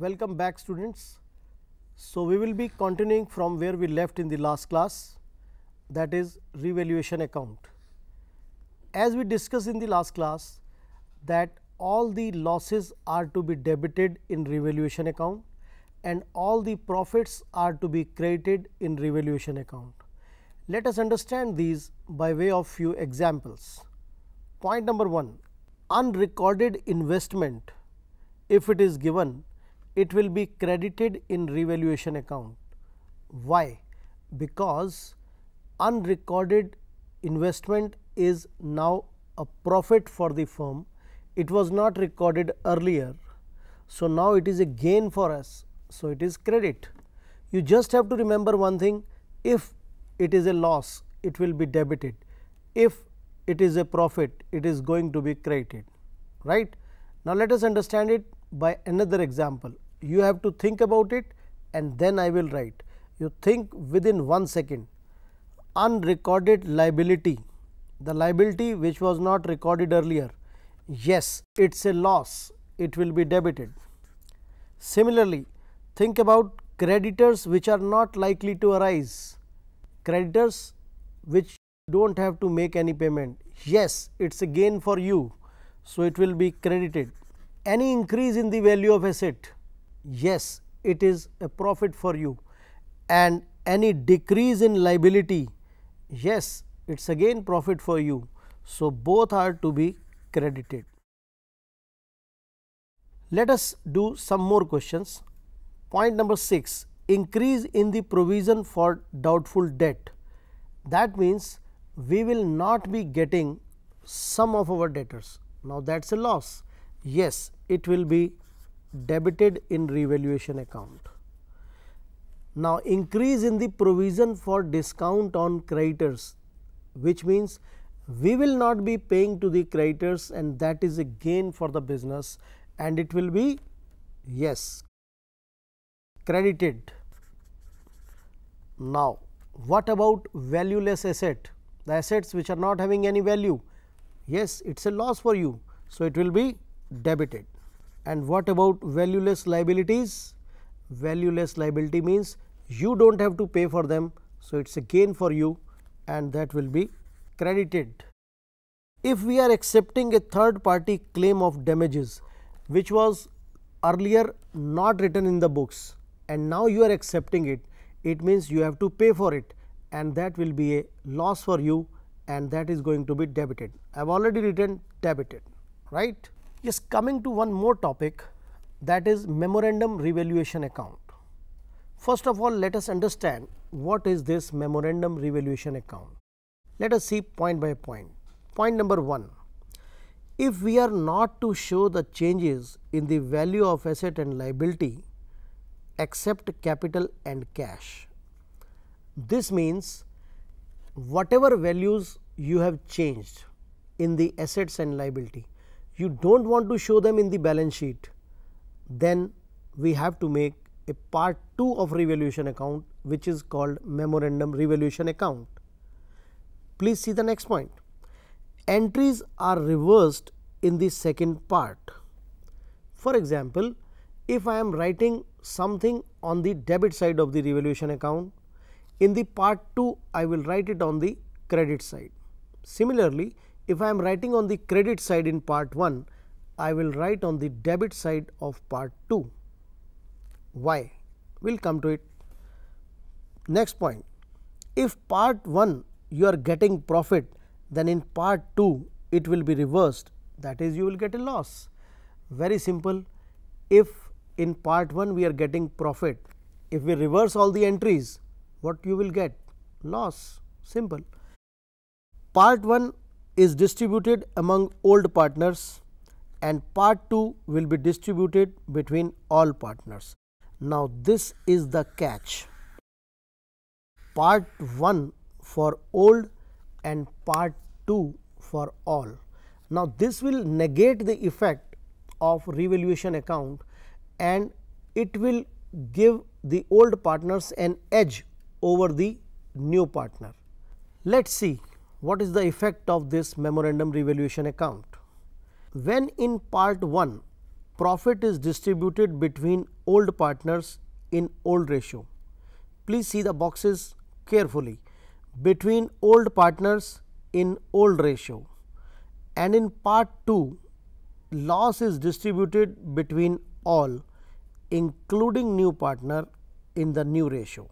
Welcome back, students. So, we will be continuing from where we left in the last class, that is revaluation account. As we discussed in the last class that all the losses are to be debited in revaluation account and all the profits are to be credited in revaluation account. Let us understand these by way of few examples. Point number 1, unrecorded investment, if it is given, it will be credited in revaluation account. Why? Because unrecorded investment is now a profit for the firm. It was not recorded earlier. So, now it is a gain for us. So, it is credit. You just have to remember one thing, if it is a loss, it will be debited. If it is a profit, it is going to be credited, right. Now, let us understand it by another example. You have to think about it and then I will write. You think within 1 second. Unrecorded liability, the liability which was not recorded earlier, yes, it is a loss, it will be debited. Similarly, think about creditors which are not likely to arise, creditors which do not have to make any payment, yes, it is a gain for you. So, it will be credited. Any increase in the value of asset, yes, it is a profit for you, and any decrease in liability, yes, it is again profit for you. So, both are to be credited. Let us do some more questions. Point number 6, increase in the provision for doubtful debt. That means, we will not be getting some of our debtors. Now, that is a loss. Yes, it will be debited in revaluation account. Now, increase in the provision for discount on creditors, which means we will not be paying to the creditors and that is a gain for the business and it will be, yes, credited. Now, what about valueless asset, the assets which are not having any value, yes, it is a loss for you. So, it will be debited. And what about valueless liabilities? Valueless liability means you do not have to pay for them. So, it is a gain for you and that will be credited. If we are accepting a third party claim of damages which was earlier not written in the books and now you are accepting it, it means you have to pay for it and that will be a loss for you and that is going to be debited. I have already written debited, right. Yes, coming to one more topic, that is memorandum revaluation account. First of all, let us understand what is this memorandum revaluation account. Let us see point by point. Point number 1, if we are not to show the changes in the value of asset and liability except capital and cash, this means whatever values you have changed in the assets and liability, you do not want to show them in the balance sheet, then we have to make a part 2 of revaluation account which is called memorandum revaluation account. Please see the next point. Entries are reversed in the second part. For example, if I am writing something on the debit side of the revaluation account, in the part 2 I will write it on the credit side. Similarly, if I am writing on the credit side in part 1, I will write on the debit side of part 2. Why? We will come to it. Next point, if part 1 you are getting profit, then in part 2 it will be reversed, that is you will get a loss. Very simple, if in part 1 we are getting profit, if we reverse all the entries, what you will get? Loss, simple. Part 1 is distributed among old partners and part 2 will be distributed between all partners. Now, this is the catch, part 1 for old and part 2 for all. Now, this will negate the effect of revaluation account and it will give the old partners an edge over the new partner. Let us see what is the effect of this memorandum revaluation account. When in part 1 profit is distributed between old partners in old ratio. Please see the boxes carefully. Between old partners in old ratio, and in part 2 loss is distributed between all including new partner in the new ratio.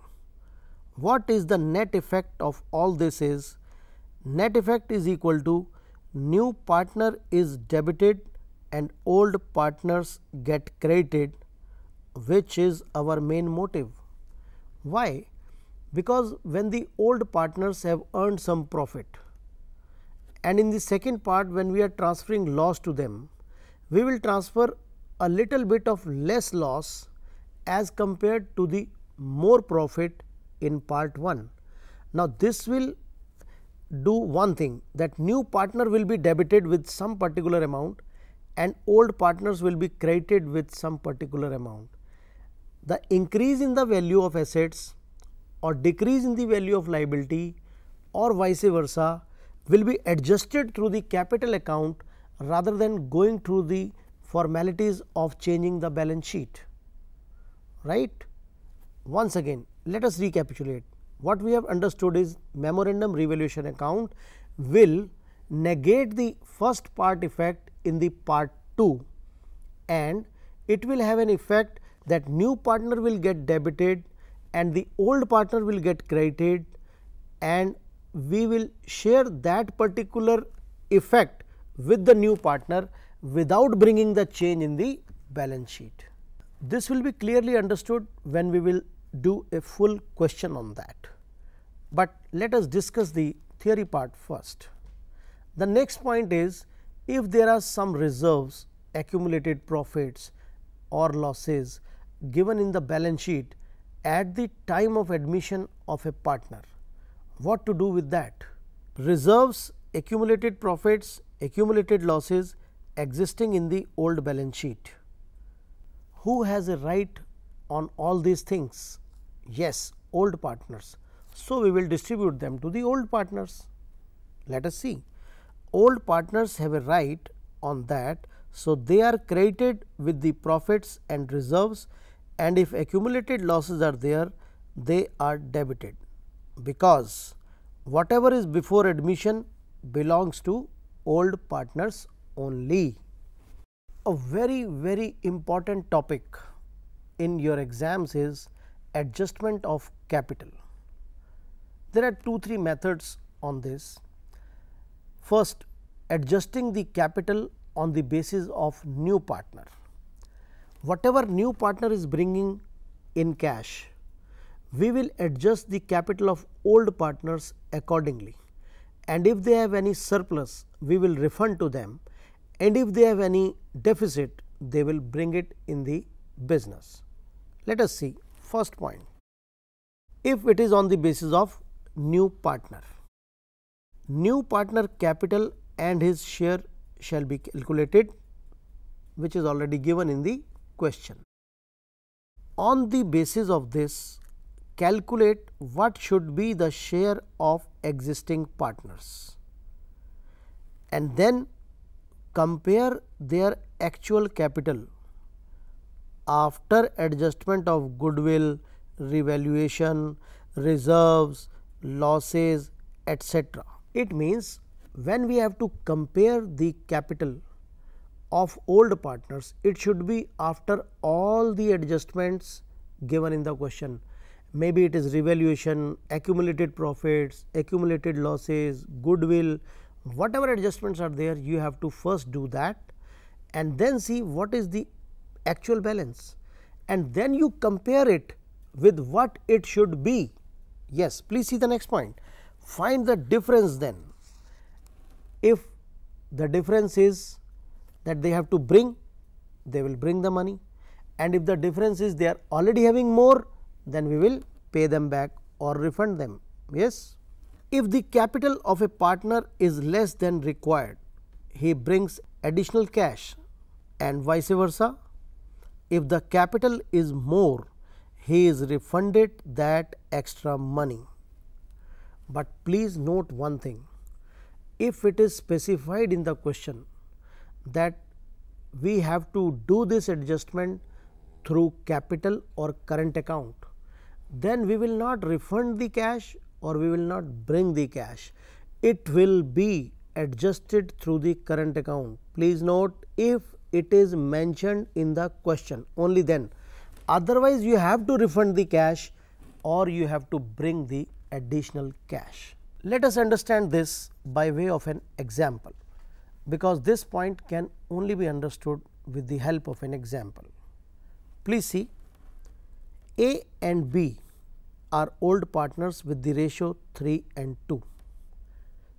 What is the net effect of all this is? Net effect is equal to new partner is debited and old partners get credited, which is our main motive. Why? Because when the old partners have earned some profit, and in the second part when we are transferring loss to them, we will transfer a little bit of less loss as compared to the more profit in part 1. Now, this will do one thing, that new partner will be debited with some particular amount and old partners will be credited with some particular amount. The increase in the value of assets or decrease in the value of liability or vice versa will be adjusted through the capital account rather than going through the formalities of changing the balance sheet, right. Once again, let us recapitulate. What we have understood is memorandum revaluation account will negate the first part effect in the part 2, and it will have an effect that new partner will get debited and the old partner will get credited, and we will share that particular effect with the new partner without bringing the change in the balance sheet. This will be clearly understood when we will do a full question on that, but let us discuss the theory part first. The next point is, if there are some reserves, accumulated profits or losses given in the balance sheet at the time of admission of a partner, what to do with that? Reserves, accumulated profits, accumulated losses existing in the old balance sheet. Who has a right on all these things? Yes, old partners. So, we will distribute them to the old partners. Let us see. Old partners have a right on that. So, they are credited with the profits and reserves, and if accumulated losses are there, they are debited, because whatever is before admission belongs to old partners only. A very important topic in your exams is adjustment of capital. There are 2-3 methods on this. First, adjusting the capital on the basis of new partner. Whatever new partner is bringing in cash, we will adjust the capital of old partners accordingly, and if they have any surplus, we will refund to them, and if they have any deficit, they will bring it in the business. Let us see first point. If it is on the basis of new partner, new partner capital and his share shall be calculated, which is already given in the question. On the basis of this, calculate what should be the share of existing partners, and then compare their actual capital after adjustment of goodwill, revaluation, reserves, losses, etc. It means when we have to compare the capital of old partners, it should be after all the adjustments given in the question. Maybe it is revaluation, accumulated profits, accumulated losses, goodwill, whatever adjustments are there, you have to first do that and then see what is the actual balance, and then you compare it with what it should be. Yes, please see the next point. Find the difference then. If the difference is that they have to bring, they will bring the money, and if the difference is they are already having more, then we will pay them back or refund them. Yes. If the capital of a partner is less than required, he brings additional cash, and vice versa. If the capital is more, he is refunded that extra money. But please note one thing, if it is specified in the question that we have to do this adjustment through capital or current account, then we will not refund the cash or we will not bring the cash. It will be adjusted through the current account. Please note, if it is mentioned in the question, only then. Otherwise, you have to refund the cash or you have to bring the additional cash. Let us understand this by way of an example, because this point can only be understood with the help of an example. Please see, A and B are old partners with the ratio 3:2.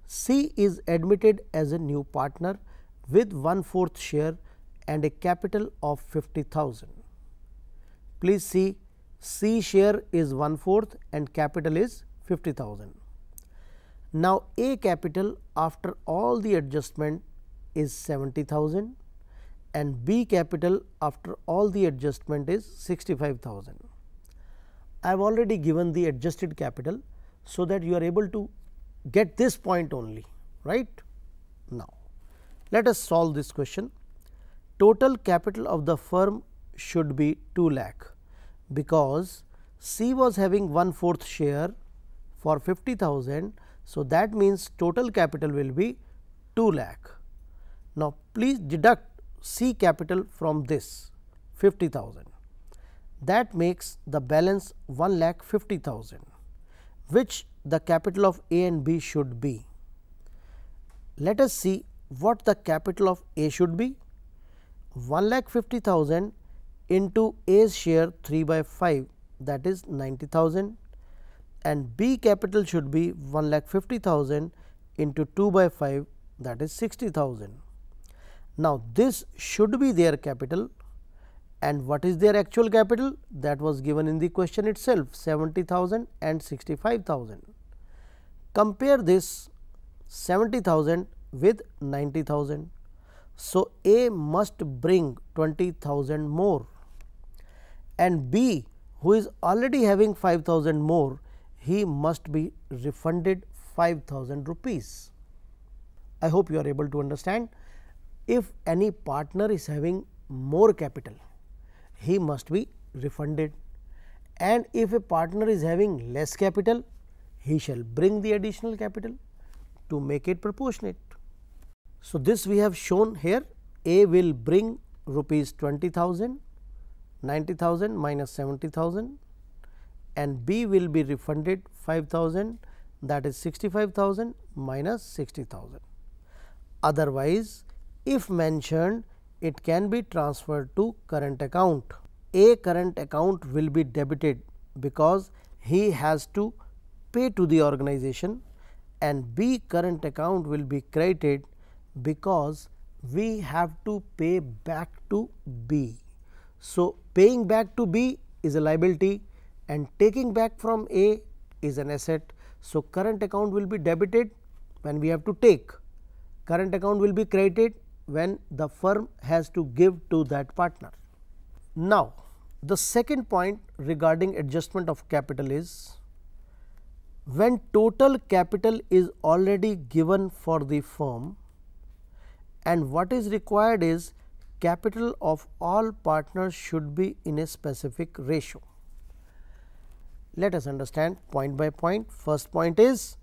C is admitted as a new partner with 1/4 share and a capital of 50,000. Please see, C share is 1/4 and capital is 50,000. Now, A capital after all the adjustment is 70,000 and B capital after all the adjustment is 65,000. I have already given the adjusted capital, so that you are able to get this point only, right. Now, let us solve this question. Total capital of the firm should be 2 lakh, because C was having 1/4 share for 50,000. So, that means total capital will be 2 lakh. Now, please deduct C capital from this 50,000. That makes the balance 1,50,000, which the capital of A and B should be. Let us see what the capital of A should be. 1,50,000 into A's share 3/5, that is 90,000, and B capital should be 1,50,000 into 2/5, that is 60,000. Now, this should be their capital, and what is their actual capital? That was given in the question itself, 70,000 and 65,000. Compare this 70,000 with 90,000. So, A must bring 20,000 more, and B, who is already having 5,000 more, he must be refunded 5,000 rupees. I hope you are able to understand. If any partner is having more capital, he must be refunded, and if a partner is having less capital, he shall bring the additional capital to make it proportionate. So, this we have shown here. A will bring rupees 20,000, 90,000 minus 70,000, and B will be refunded 5,000, that is 65,000 minus 60,000. Otherwise, if mentioned, it can be transferred to current account. A current account will be debited because he has to pay to the organization, and B current account will be credited because we have to pay back to B. So, paying back to B is a liability and taking back from A is an asset. So, current account will be debited when we have to take, current account will be credited when the firm has to give to that partner. Now, the second point regarding adjustment of capital is, when total capital is already given for the firm and what is required is capital of all partners should be in a specific ratio. Let us understand point by point. First point is,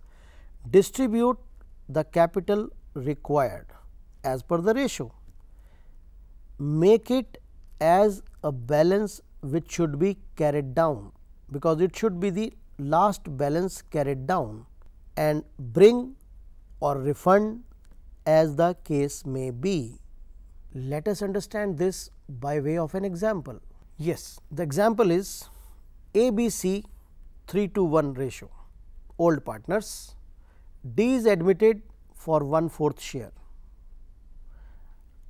distribute the capital required as per the ratio, make it as a balance which should be carried down, because it should be the last balance carried down, and bring or refund as the case may be. Let us understand this by way of an example. Yes, the example is ABC 3:1 ratio, old partners. D is admitted for 1/4 share.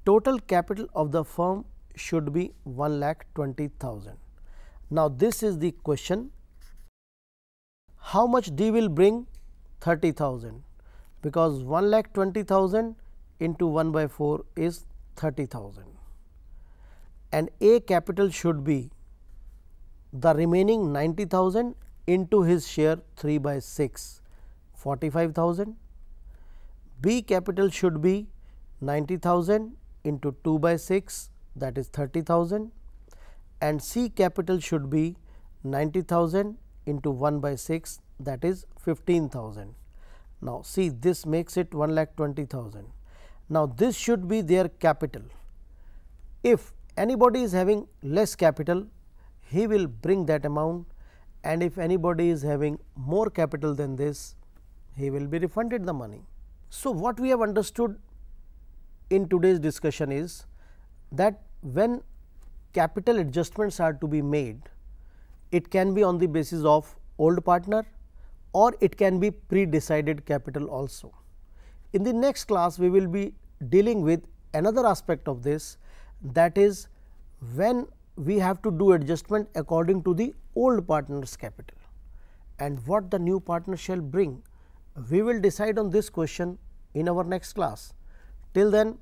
Total capital of the firm should be 1,20,000. Now, this is the question. How much D will bring? 30,000, because 1,20,000 into 1/4 is 30,000, and A capital should be the remaining 90,000 into his share 3/6, 45,000. B capital should be 90,000 into 2 by 6, that is 30,000, and C capital should be 90,000 into 1 by 6, that is 15,000. Now, see, this makes it 1,20,000. Now, this should be their capital. If anybody is having less capital, he will bring that amount, and if anybody is having more capital than this, he will be refunded the money. So, what we have understood in today's discussion is that when capital adjustments are to be made, it can be on the basis of old partner or it can be pre-decided capital also. In the next class, we will be dealing with another aspect of this, that is when we have to do adjustment according to the old partner's capital, and what the new partner shall bring. We will decide on this question in our next class. Till then,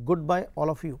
goodbye all of you.